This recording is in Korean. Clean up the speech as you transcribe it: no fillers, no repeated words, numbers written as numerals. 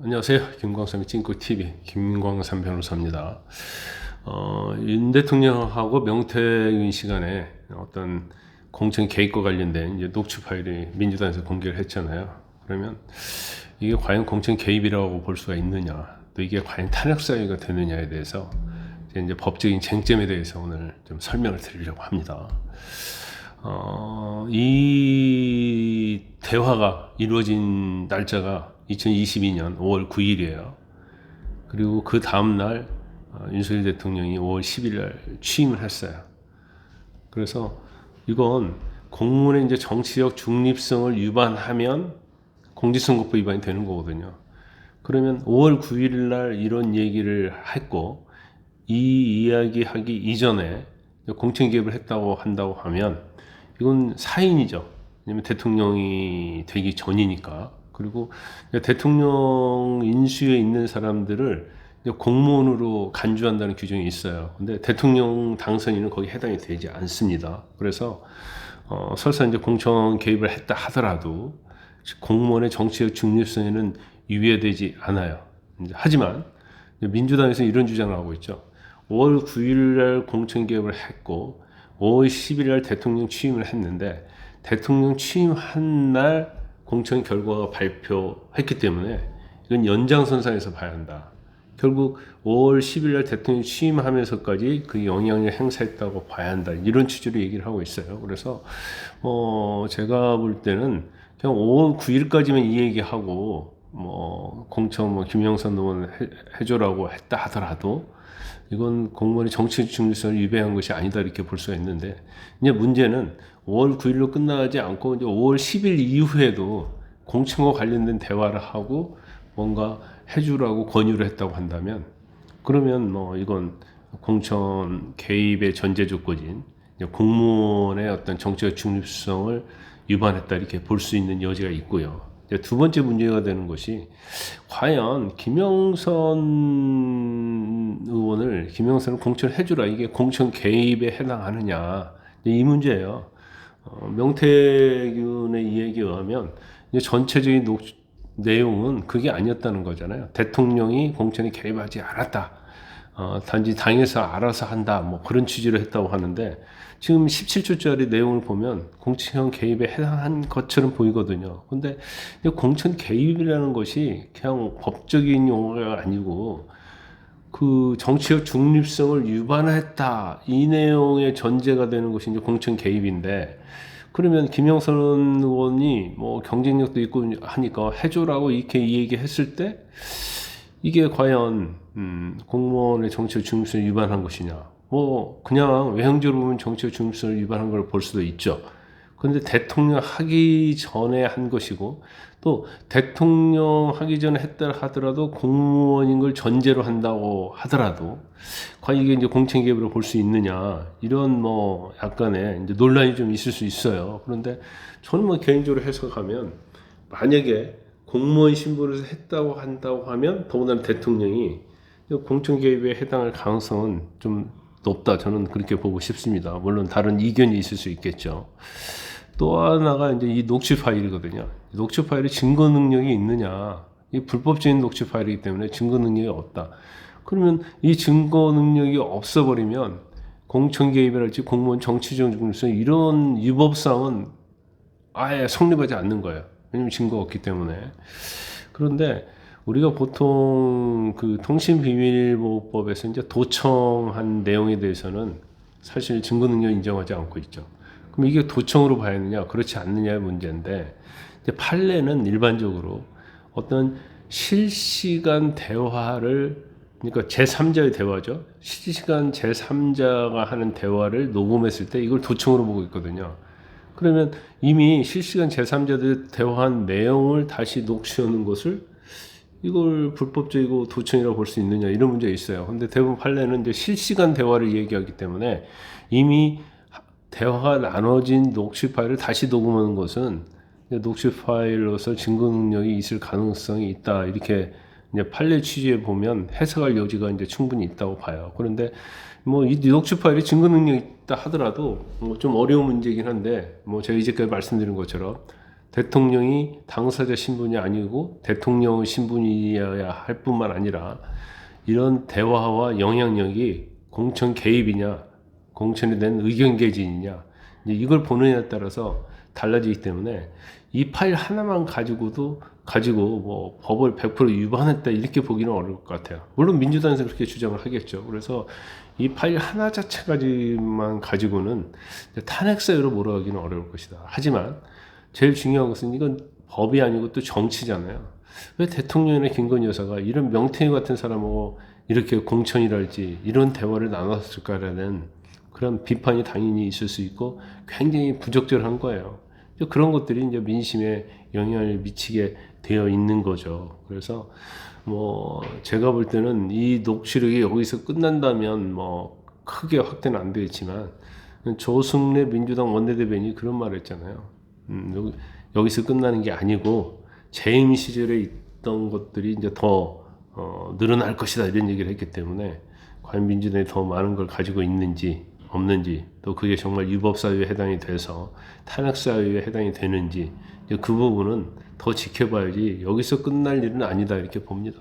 안녕하세요. 김광삼의 찡꾸TV 김광삼 변호사입니다. 윤 대통령하고 명태균 시간에 어떤 공천 개입과 관련된 이제 녹취 파일이 민주당에서 공개를 했잖아요. 그러면 이게 과연 공천 개입이라고 볼 수가 있느냐, 또 이게 과연 탄핵 사유가 되느냐에 대해서 이제 법적인 쟁점에 대해서 오늘 좀 설명을 드리려고 합니다. 이 대화가 이루어진 날짜가 2022년 5월 9일이에요. 그리고 그 다음날 윤석열 대통령이 5월 10일 날 취임을 했어요. 그래서 이건 공무원의 이제 정치적 중립성을 위반하면 공직선거법 위반이 되는 거거든요. 그러면 5월 9일 날 이런 얘기를 했고, 이 이야기 하기 이전에 공천 개입을 했다고 한다고 하면 이건 사인이죠. 왜냐면 대통령이 되기 전이니까. 그리고 대통령 인수에 있는 사람들을 공무원으로 간주한다는 규정이 있어요. 근데 대통령 당선인은 거기 해당이 되지 않습니다. 그래서 설사 이제 공천 개입을 했다 하더라도 공무원의 정치적 중립성에는 위배되지 않아요. 하지만 민주당에서 이런 주장을 하고 있죠. 5월 9일 날 공천 개입을 했고 5월 10일 날 대통령 취임을 했는데, 대통령 취임한 날 공천 결과가 발표했기 때문에 이건 연장선상에서 봐야 한다. 결국 5월 10일 날 대통령 취임하면서까지 그 영향을 행사했다고 봐야 한다. 이런 취지로 얘기를 하고 있어요. 그래서 제가 볼 때는 그냥 5월 9일까지만 이 얘기하고 공천 김영선 의원 해줘라고 했다 하더라도 이건 공무원의 정치 중립성을 위배한 것이 아니다, 이렇게 볼 수가 있는데, 이제 문제는 5월 9일로 끝나지 않고 이제 5월 10일 이후에도 공천과 관련된 대화를 하고 뭔가 해주라고 권유를 했다고 한다면, 그러면 이건 공천 개입의 전제 조건인 공무원의 어떤 정치적 중립성을 위반했다, 이렇게 볼 수 있는 여지가 있고요. 두 번째 문제가 되는 것이, 과연 김영선을 공천해주라, 이게 공천 개입에 해당하느냐, 이 문제예요. 명태균의 이야기에 의하면 전체적인 내용은 그게 아니었다는 거잖아요. 대통령이 공천에 개입하지 않았다. 단지 당에서 알아서 한다, 그런 취지로 했다고 하는데, 지금 17조짜리 내용을 보면 공천 개입에 해당한 것처럼 보이거든요. 근데 공천 개입이라는 것이 그냥 법적인 용어가 아니고 그 정치적 중립성을 위반했다, 이 내용의 전제가 되는 것이 이제 공천 개입인데, 그러면 김영선 의원이 경쟁력도 있고 하니까 해줘라고 이렇게 얘기했을 때 이게 과연 공무원의 정치적 중립성을 위반한 것이냐? 그냥 외형적으로 보면 정치적 중립성을 위반한 걸 볼 수도 있죠. 그런데 대통령 하기 전에 한 것이고, 또 대통령 하기 전에 했다 하더라도 공무원인 걸 전제로 한다고 하더라도 과연 이게 이제 공천 개입으로 볼 수 있느냐, 이런 약간의 이제 논란이 좀 있을 수 있어요. 그런데 저는 개인적으로 해석하면, 만약에 공무원 신분에서 했다고 한다고 하면 더군다나 대통령이 공천 개입에 해당할 가능성은 좀 높다, 저는 그렇게 보고 싶습니다. 물론 다른 이견이 있을 수 있겠죠. 또 하나가 이제 이 녹취 파일이거든요. 녹취 파일에 증거 능력이 있느냐, 이 불법적인 녹취 파일이기 때문에 증거 능력이 없다. 그러면 이 증거 능력이 없어버리면 공천 개입이랄지 공무원 정치적 중립성, 이런 위법사항은 아예 성립하지 않는 거예요. 왜냐면 증거가 없기 때문에. 그런데 우리가 보통 그 통신비밀보호법에서 이제 도청한 내용에 대해서는 사실 증거 능력을 인정하지 않고 있죠. 그럼 이게 도청으로 봐야 하느냐, 그렇지 않느냐의 문제인데, 이제 판례는 일반적으로 어떤 실시간 대화를, 그러니까 제3자의 대화죠. 실시간 제3자가 하는 대화를 녹음했을 때 이걸 도청으로 보고 있거든요. 그러면 이미 실시간 제3자들 대화한 내용을 다시 녹취하는 것을 이걸 불법적이고 도청이라고 볼 수 있느냐, 이런 문제가 있어요. 근데 대부분 판례는 이제 실시간 대화를 얘기하기 때문에 이미 대화가 나눠진 녹취 파일을 다시 녹음하는 것은 녹취 파일로서 증거 능력이 있을 가능성이 있다, 이렇게 이제 판례 취지에 보면 해석할 여지가 이제 충분히 있다고 봐요. 그런데 이 녹취 파일이 증거 능력이 있다 하더라도 좀 어려운 문제이긴 한데, 제가 이제까지 말씀드린 것처럼 대통령이 당사자 신분이 아니고 대통령 신분이어야 할 뿐만 아니라 이런 대화와 영향력이 공천 개입이냐, 공천에 대한 의견 개진이냐, 이제 이걸 보느냐에 따라서 달라지기 때문에 이 파일 하나만 가지고 뭐 법을 100% 위반했다 이렇게 보기는 어려울 것 같아요. 물론 민주당에서 그렇게 주장을 하겠죠. 그래서 이 파일 하나 자체까지만 가지고는 탄핵 사유로 몰아가기는 어려울 것이다. 하지만 제일 중요한 것은 이건 법이 아니고 또 정치잖아요. 왜 대통령이나 김건희 여사가 이런 명태균 같은 사람하고 이렇게 공천이랄지 이런 대화를 나눴을까라는 그런 비판이 당연히 있을 수 있고 굉장히 부적절한 거예요. 그런 것들이 이제 민심에 영향을 미치게 되어 있는 거죠. 그래서 뭐 제가 볼 때는 이 녹취록이 여기서 끝난다면 뭐 크게 확대는 안 되겠지만 조승래 민주당 원내대변인이 그런 말을 했잖아요. 여기서 끝나는 게 아니고 재임 시절에 있던 것들이 이제 더 늘어날 것이다 이런 얘기를 했기 때문에 과연 민주당이 더 많은 걸 가지고 있는지 없는지 또 그게 정말 유법사유에 해당이 돼서 탄핵사유에 해당이 되는지 그 부분은 더 지켜봐야지 여기서 끝날 일은 아니다 이렇게 봅니다.